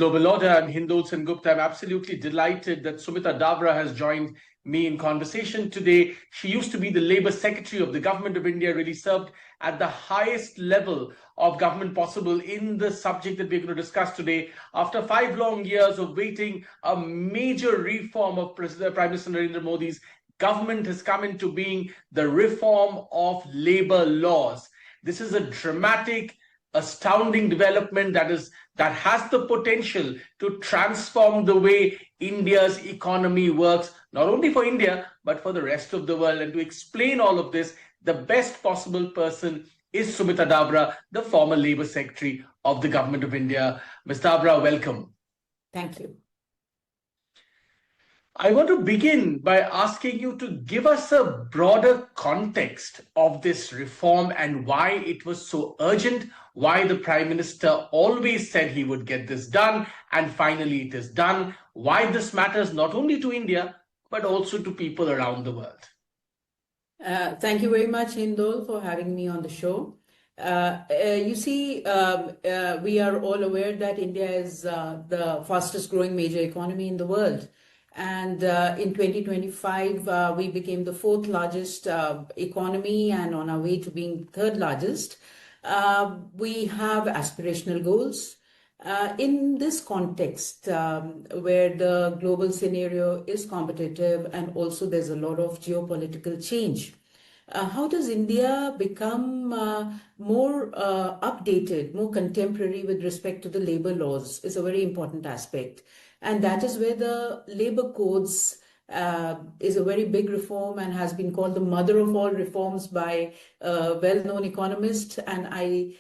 Global Order. I'm Hindol Sengupta. I'm absolutely delighted that Sumita Dawra has joined me in conversation today. She used to be the Labour Secretary of the Government of India, really served at the highest level of government possible in the subject that we're going to discuss today. After 5 long years of waiting, a major reform of Prime Minister Narendra Modi's government has come into being, the reform of labour laws. This is a dramatic, astounding development that has the potential to transform the way India's economy works, not only for India, but for the rest of the world. And to explain all of this, the best possible person is Sumita Dawra, the former Labour Secretary of the Government of India. Ms. Dawra, welcome. Thank you. I want to begin by asking you to give us a broader context of this reform and why it was so urgent, why the Prime Minister always said he would get this done, and finally it is done, why this matters not only to India, but also to people around the world. Thank you very much, Hindol, for having me on the show. You see, we are all aware that India is the fastest growing major economy in the world. And in 2025, we became the 4th largest economy and on our way to being 3rd largest. We have aspirational goals. In this context, where the global scenario is competitive and also there's a lot of geopolitical change, how does India become more updated, more contemporary with respect to the labor laws is a very important aspect. And that is where the labor codes is a very big reform and has been called the mother of all reforms by a well-known economist. And I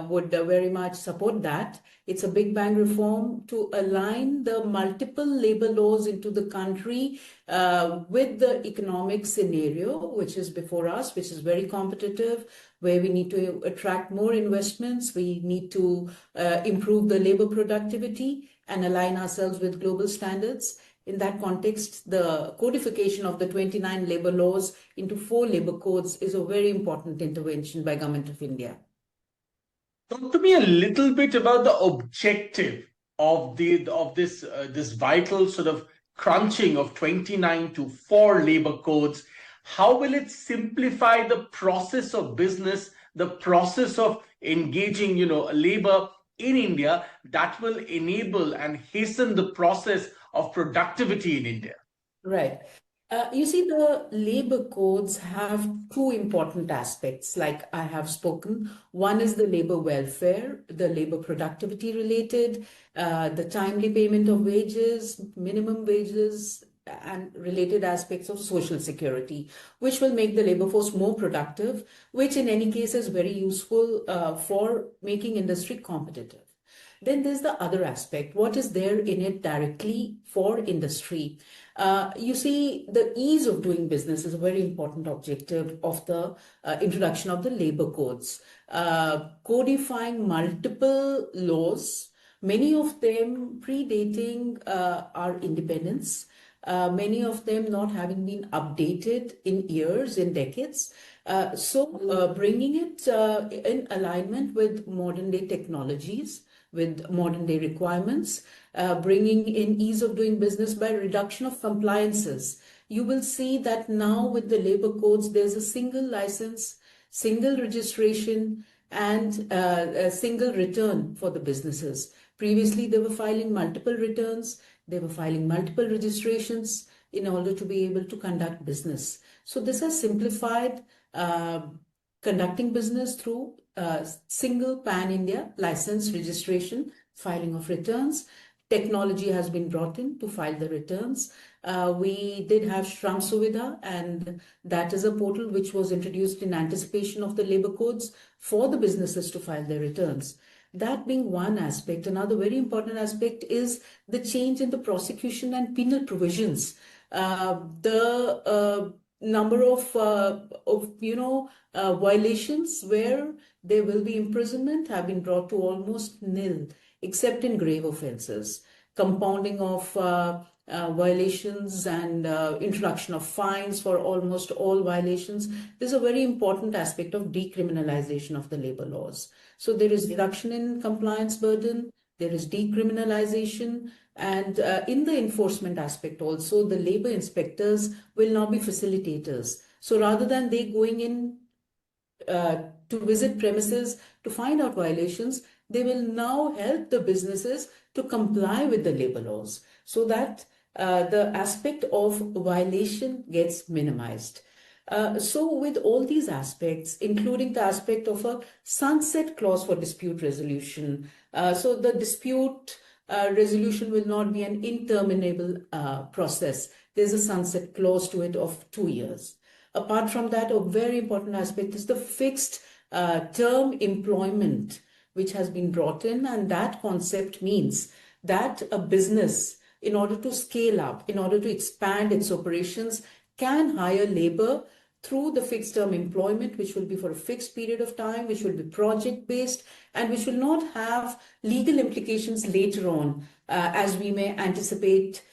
would very much support that. It's a big bang reform to align the multiple labor laws into the country with the economic scenario, which is before us, which is very competitive, where we need to attract more investments. We need to improve the labor productivity and align ourselves with global standards. In that context, the codification of the 29 labor laws into 4 labor codes is a very important intervention by Government of India. Talk to me a little bit about the objective of this vital sort of crunching of 29 to 4 labor codes. How will it simplify the process of business, the process of engaging, labor in India that will enable and hasten the process of productivity in India? Right. You see, the labor codes have 2 important aspects, like I have spoken. One is the labor welfare, the labor productivity related, the timely payment of wages, minimum wages, and related aspects of social security, which will make the labor force more productive, which in any case is very useful for making industry competitive. Then there's the other aspect. What is there in it directly for industry? You see, the ease of doing business is a very important objective of the introduction of the labor codes. Codifying multiple laws, many of them predating our independence, many of them not having been updated in years, in decades. So bringing it in alignment with modern day technologies, with modern day requirements, bringing in ease of doing business by reduction of compliances. You will see that now with the labor codes, there's a single license, single registration, and a single return for the businesses. Previously, they were filing multiple returns, they were filing multiple registrations in order to be able to conduct business. So this has simplified conducting business through single pan-India license registration, filing of returns. Technology has been brought in to file the returns. We did have Shram Suvidha, and that is a portal which was introduced in anticipation of the labor codes for the businesses to file their returns. That being one aspect. Another very important aspect is the change in the prosecution and penal provisions. The number of violations where there will be imprisonment have been brought to almost nil, except in grave offences. Compounding of violations and introduction of fines for almost all violations. This is a very important aspect of decriminalization of the labor laws. So there is reduction in compliance burden, there is decriminalization, and in the enforcement aspect also, the labor inspectors will now be facilitators. So rather than they going in to visit premises to find out violations, they will now help the businesses to comply with the labor laws so that the aspect of violation gets minimized. So with all these aspects, including the aspect of a sunset clause for dispute resolution, so the dispute resolution will not be an interminable process. There's a sunset clause to it of 2 years. Apart from that, a very important aspect is the fixed term employment, which has been brought in. And that concept means that a business, in order to scale up, in order to expand its operations, can hire labor through the fixed term employment, which will be for a fixed period of time, which will be project based, and which will not have legal implications later on, as we may anticipate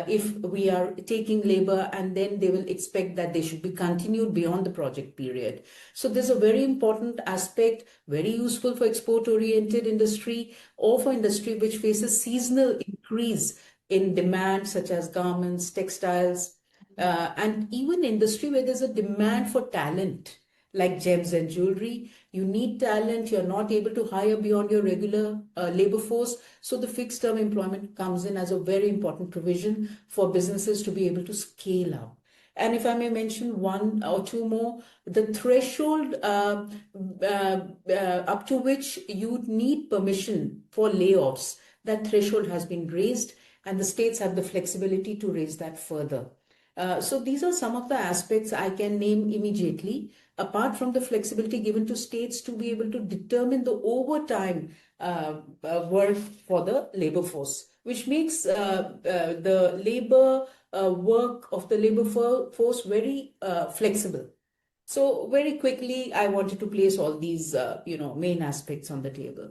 if we are taking labor and then they will expect that they should be continued beyond the project period. So there's a very important aspect, very useful for export-oriented industry or for industry which faces seasonal increase in demand, such as garments, textiles, and even industry where there's a demand for talent, like gems and jewelry. You need talent, you're not able to hire beyond your regular labor force. So the fixed term employment comes in as a very important provision for businesses to be able to scale up. And if I may mention one or two more, the threshold up to which you need permission for layoffs, that threshold has been raised, and the states have the flexibility to raise that further. So these are some of the aspects I can name immediately, apart from the flexibility given to states to be able to determine the overtime work for the labor force, which makes the labor work of the labor force very flexible. So very quickly, I wanted to place all these main aspects on the table.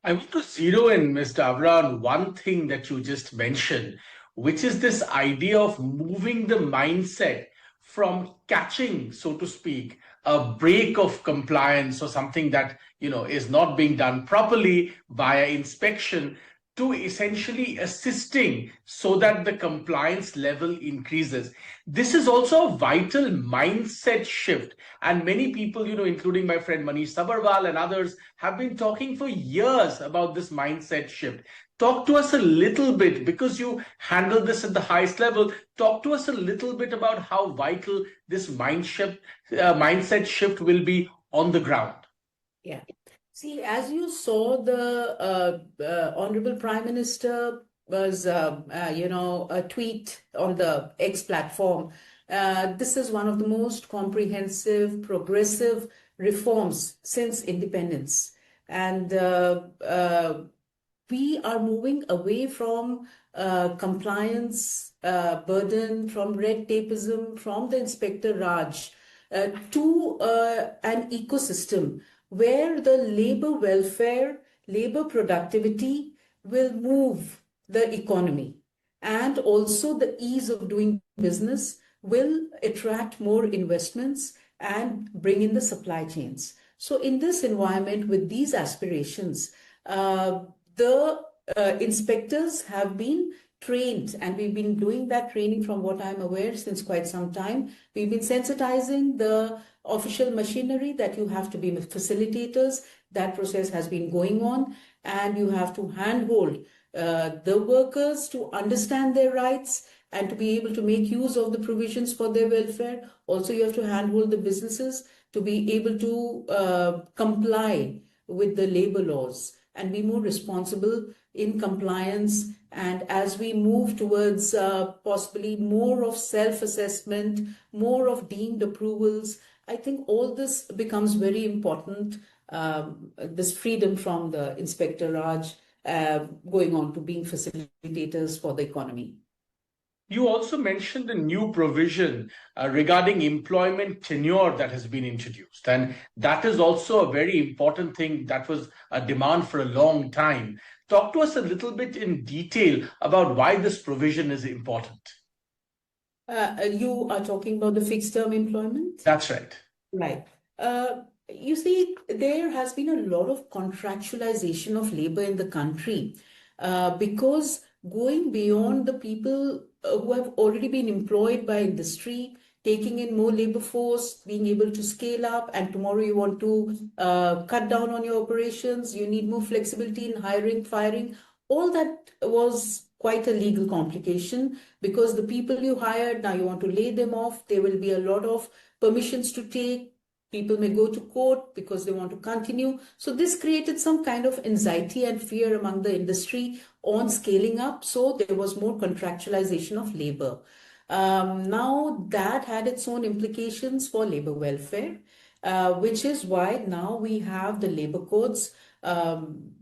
I want to zero in, Ms. Dawra, on one thing that you just mentioned, which is this idea of moving the mindset from catching, so to speak, a break of compliance or something that is not being done properly via inspection, to essentially assisting so that the compliance level increases. This is also a vital mindset shift. And many people, including my friend Manish Sabarwal and others, have been talking for years about this mindset shift. Talk to us a little bit, because you handle this at the highest level. Talk to us a little bit about how vital this mindset shift will be on the ground. Yeah. See, as you saw, the Honorable Prime Minister was, a tweet on the X platform. This is one of the most comprehensive, progressive reforms since independence. And we are moving away from compliance burden, from red tapeism, from the Inspector Raj to an ecosystem where the labor welfare, labor productivity will move the economy, and also the ease of doing business will attract more investments and bring in the supply chains. So in this environment, with these aspirations, the inspectors have been trained, and we've been doing that training, from what I'm aware, since quite some time. We've been sensitizing the official machinery that you have to be facilitators. That process has been going on, and you have to handhold the workers to understand their rights and to be able to make use of the provisions for their welfare. Also, you have to handhold the businesses to be able to comply with the labor laws and be more responsible in compliance. And as we move towards possibly more of self-assessment, more of deemed approvals, I think all this becomes very important, this freedom from the Inspector Raj, going on to being facilitators for the economy. You also mentioned a new provision regarding employment tenure that has been introduced. And that is also a very important thing that was a demand for a long time. Talk to us a little bit in detail about why this provision is important. You are talking about the fixed term employment? That's right. Right. You see, there has been a lot of contractualization of labor in the country because going beyond the people who have already been employed by industry, taking in more labor force, being able to scale up, and tomorrow you want to cut down on your operations, you need more flexibility in hiring, firing. All that was quite a legal complication because the people you hired, now you want to lay them off. There will be a lot of permissions to take. People may go to court because they want to continue. So this created some kind of anxiety and fear among the industry on scaling up. So there was more contractualization of labor. Now that had its own implications for labor welfare, which is why now we have the labor codes,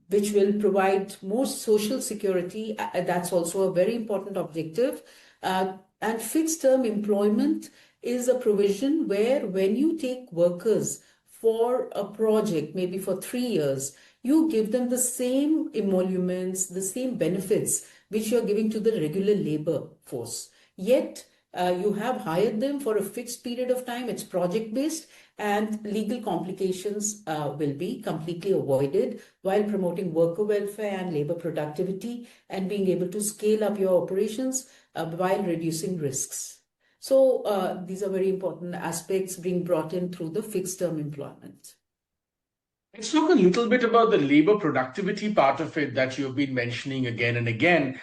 which will provide more social security. That's also a very important objective. And fixed term employment is a provision where when you take workers for a project, maybe for 3 years, you give them the same emoluments, the same benefits which you're giving to the regular labor force. Yet, you have hired them for a fixed period of time, it's project based, and legal complications will be completely avoided while promoting worker welfare and labor productivity and being able to scale up your operations while reducing risks. So these are very important aspects being brought in through the fixed term employment. Let's talk a little bit about the labor productivity part of it that you've been mentioning again and again.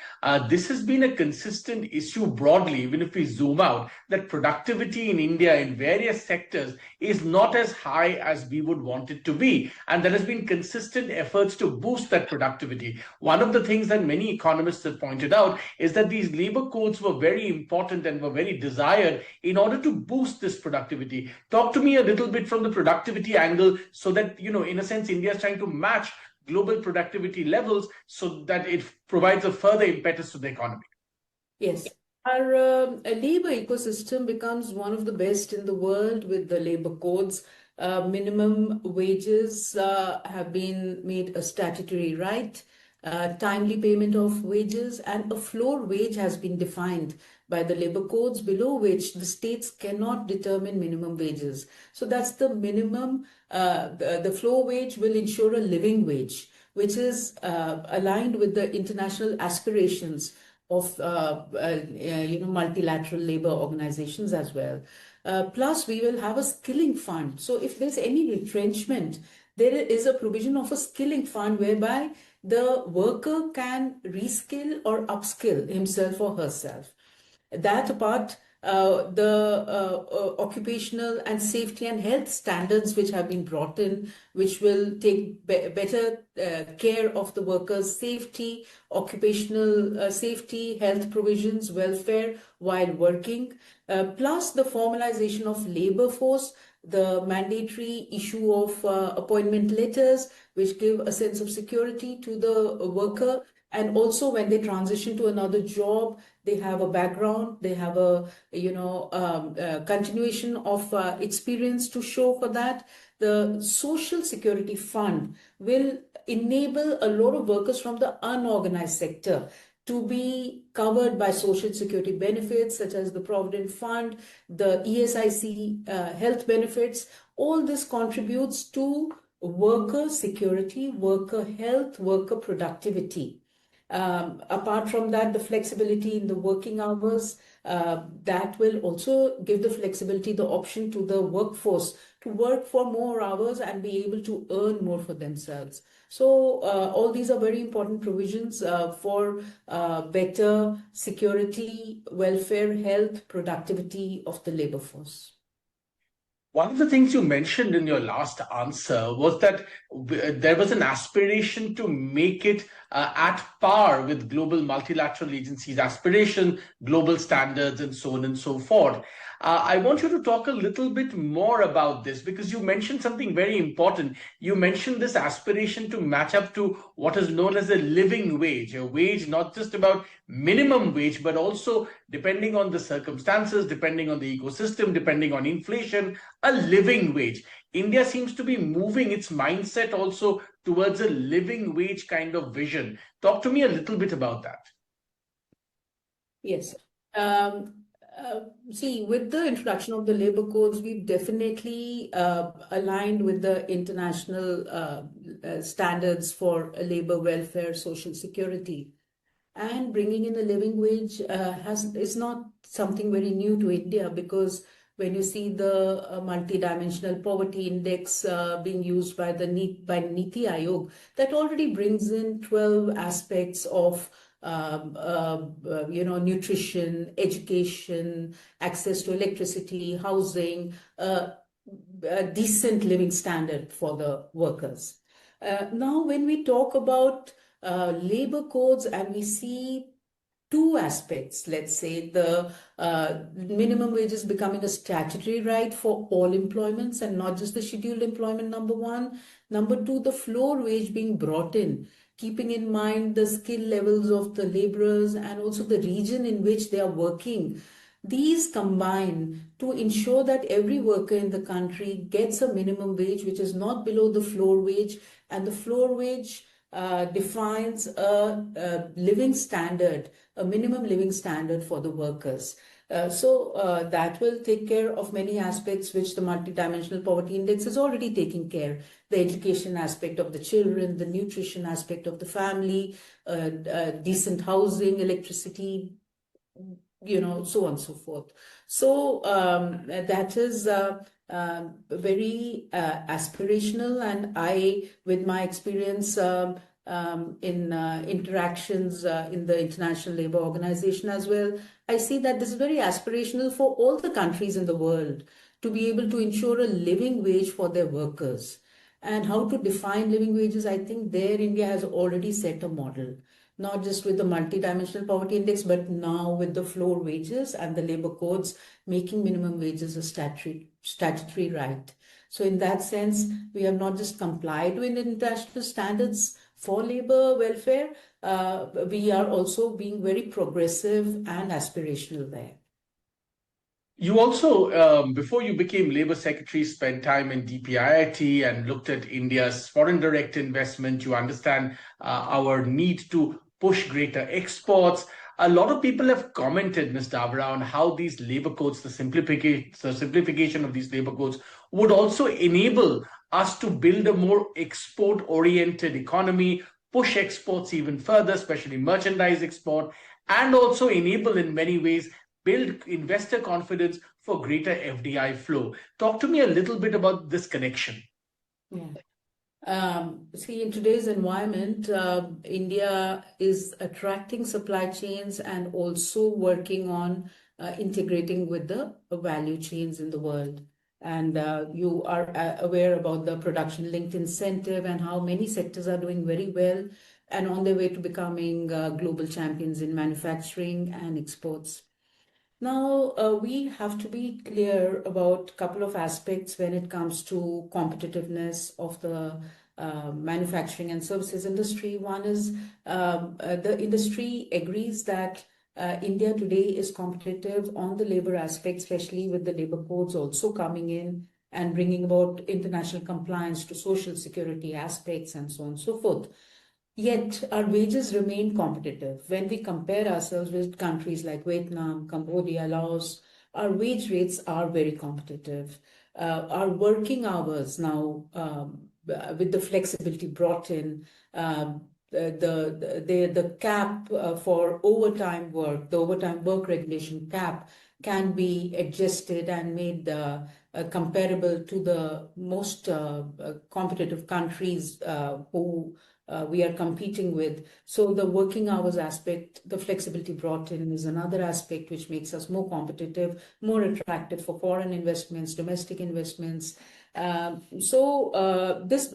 This has been a consistent issue broadly, even if we zoom out, that productivity in India in various sectors is not as high as we would want it to be. And there has been consistent efforts to boost that productivity. One of the things that many economists have pointed out is that these labor codes were very important and were very desired in order to boost this productivity. Talk to me a little bit from the productivity angle so that, in a sense, India is trying to match global productivity levels so that it provides a further impetus to the economy. Yes. Our labor ecosystem becomes one of the best in the world with the labor codes. Minimum wages have been made a statutory right. Timely payment of wages and a floor wage has been defined by the labor codes below which the states cannot determine minimum wages. So that's the minimum. The floor wage will ensure a living wage, which is aligned with the international aspirations of multilateral labor organizations as well. Plus, we will have a skilling fund. So if there's any retrenchment, there is a provision of a skilling fund whereby the worker can reskill or upskill himself or herself. That apart, the occupational and safety and health standards which have been brought in, which will take better care of the workers' safety, occupational safety, health provisions, welfare while working, plus the formalization of labor force, the mandatory issue of appointment letters, which give a sense of security to the worker. And also when they transition to another job, they have a background, they have a continuation of experience to show for that. The Social Security Fund will enable a lot of workers from the unorganized sector to be covered by social security benefits such as the Provident Fund, the ESIC health benefits. All this contributes to worker security, worker health, worker productivity. Apart from that, the flexibility in the working hours, that will also give the flexibility, the option to the workforce to work for more hours and be able to earn more for themselves. So all these are very important provisions for better security, welfare, health, productivity of the labor force. One of the things you mentioned in your last answer was that there was an aspiration to make it at par with global multilateral agencies' aspiration, global standards, and so on and so forth. I want you to talk a little bit more about this because you mentioned something very important. You mentioned this aspiration to match up to what is known as a living wage, a wage not just about minimum wage, but also depending on the circumstances, depending on the ecosystem, depending on inflation, a living wage. India seems to be moving its mindset also towards a living wage kind of vision. Talk to me a little bit about that. Yes. See, with the introduction of the labor codes, we've definitely aligned with the international standards for labor welfare, social security. And bringing in a living wage is not something very new to India, because when you see the multidimensional poverty index being used by by Niti Aayog, that already brings in 12 aspects of nutrition, education, access to electricity, housing, a decent living standard for the workers. Now, when we talk about labor codes and we see two aspects, let's say the minimum wage is becoming a statutory right for all employments and not just the scheduled employment, number one. Number two, the floor wage being brought in, keeping in mind the skill levels of the laborers and also the region in which they are working. These combine to ensure that every worker in the country gets a minimum wage which is not below the floor wage, and the floor wage defines a living standard, a minimum living standard for the workers. So that will take care of many aspects which the multidimensional poverty index is already taking care. The education aspect of the children, the nutrition aspect of the family, decent housing, electricity, so on and so forth. So that is very aspirational, and with my experience in interactions in the International Labour Organization as well, I see that this is very aspirational for all the countries in the world to be able to ensure a living wage for their workers. And how to define living wages, I think there India has already set a model, not just with the multidimensional poverty index, but now with the floor wages and the labor codes making minimum wages a statutory right. So in that sense, we have not just complied with international standards for labor welfare, we are also being very progressive and aspirational there. You also, before you became Labour Secretary, spent time in DPIIT and looked at India's foreign direct investment. You understand our need to push greater exports. A lot of people have commented, Ms. Dawra, on how these labour codes, the simplification of these labour codes, would also enable us to build a more export-oriented economy, push exports even further, especially merchandise export, and also enable in many ways build investor confidence for greater FDI flow. Talk to me a little bit about this connection. Yeah. See, in today's environment, India is attracting supply chains and also working on integrating with the value chains in the world. And you are aware about the production-linked incentive and how many sectors are doing very well and on their way to becoming global champions in manufacturing and exports. Now, we have to be clear about a couple of aspects when it comes to competitiveness of the manufacturing and services industry. One is the industry agrees that India today is competitive on the labor aspect, especially with the labor codes also coming in and bringing about international compliance to social security aspects and so on and so forth. Yet our wages remain competitive. When we compare ourselves with countries like Vietnam, Cambodia, Laos, our wage rates are very competitive. Our working hours now, with the flexibility brought in, the cap for overtime work, the overtime work regulation cap can be adjusted and made comparable to the most competitive countries who we are competing with. So the working hours aspect, the flexibility brought in is another aspect which makes us more competitive, more attractive for foreign investments, domestic investments. This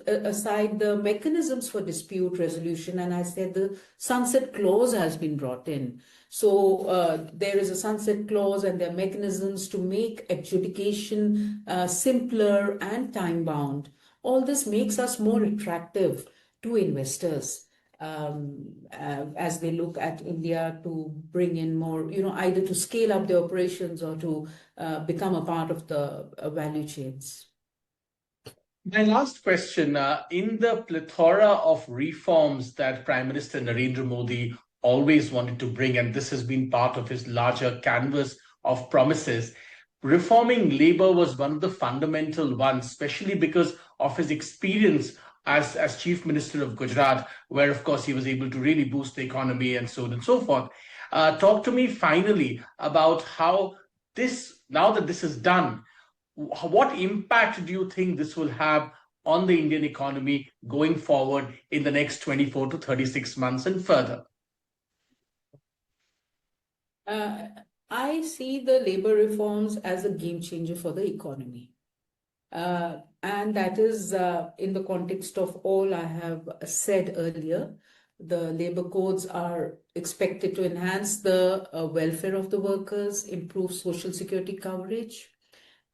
aside, the mechanisms for dispute resolution, and I said the sunset clause has been brought in. So there is a sunset clause and there are mechanisms to make adjudication simpler and time-bound. All this makes us more attractive to investors as they look at India to bring in more, either to scale up their operations or to become a part of the value chains. My last question, in the plethora of reforms that Prime Minister Narendra Modi always wanted to bring, and this has been part of his larger canvas of promises. Reforming labor was one of the fundamental ones, especially because of his experience as Chief Minister of Gujarat, where, of course, he was able to really boost the economy and so on and so forth. Talk to me finally about how this, now that this is done, what impact do you think this will have on the Indian economy going forward in the next 24 to 36 months and further? I see the labor reforms as a game changer for the economy. And that is in the context of all I have said earlier. The labor codes are expected to enhance the welfare of the workers, improve social security coverage,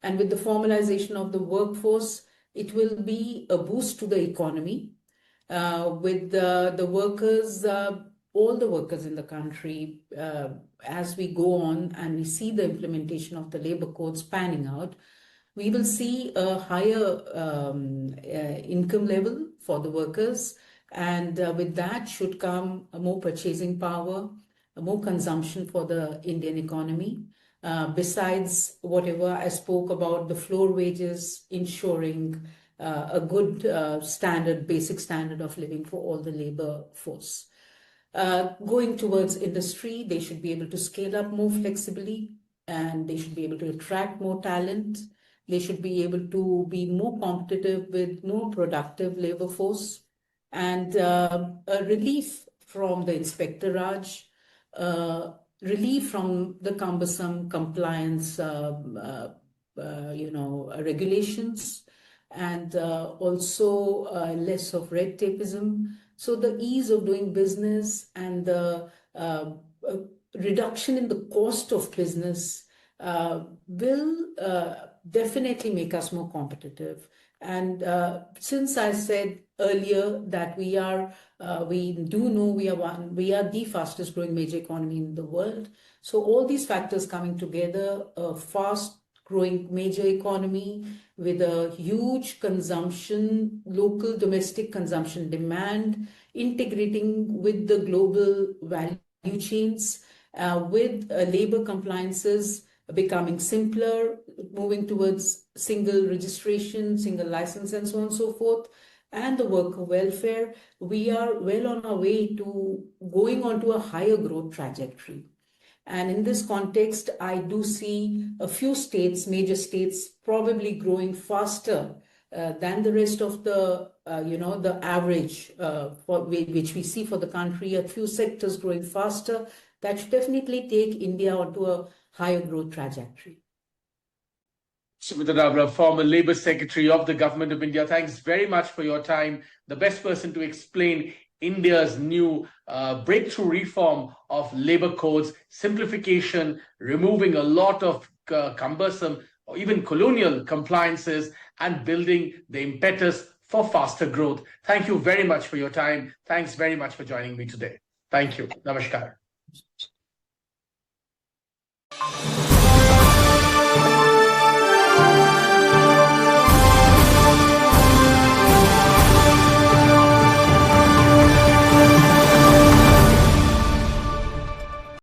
and with the formalization of the workforce, it will be a boost to the economy. With the workers, all the workers in the country, as we go on and we see the implementation of the labor codes panning out, we will see a higher income level for the workers. And with that should come a more purchasing power, more consumption for the Indian economy. Besides whatever I spoke about, the floor wages, ensuring a good basic standard of living for all the labor force. Going towards industry, they should be able to scale up more flexibly, and they should be able to attract more talent. They should be able to be more competitive with more productive labor force, and a relief from the Inspector Raj, relief from the cumbersome compliance, regulations, and also less of red tapeism. So the ease of doing business and the reduction in the cost of business will definitely make us more competitive. And since I said earlier that we do know we are the fastest growing major economy in the world. So all these factors coming together, a fast growing major economy with a huge consumption, local domestic consumption demand, integrating with the global value chains, with labor compliances becoming simpler, moving towards single registration, single license, and so on and so forth, and the worker welfare, we are well on our way to going on to a higher growth trajectory. And in this context, I do see a few states, major states, probably growing faster than the rest of the, the average which we see for the country. A few sectors growing faster. That should definitely take India onto a higher growth trajectory. Sumita Dawra, former Labour Secretary of the Government of India, thanks very much for your time. The best person to explain India's new breakthrough reform of labor codes, simplification, removing a lot of cumbersome or even colonial compliances, and building the impetus for faster growth. Thank you very much for your time. Thanks very much for joining me today. Thank you. Namaskar.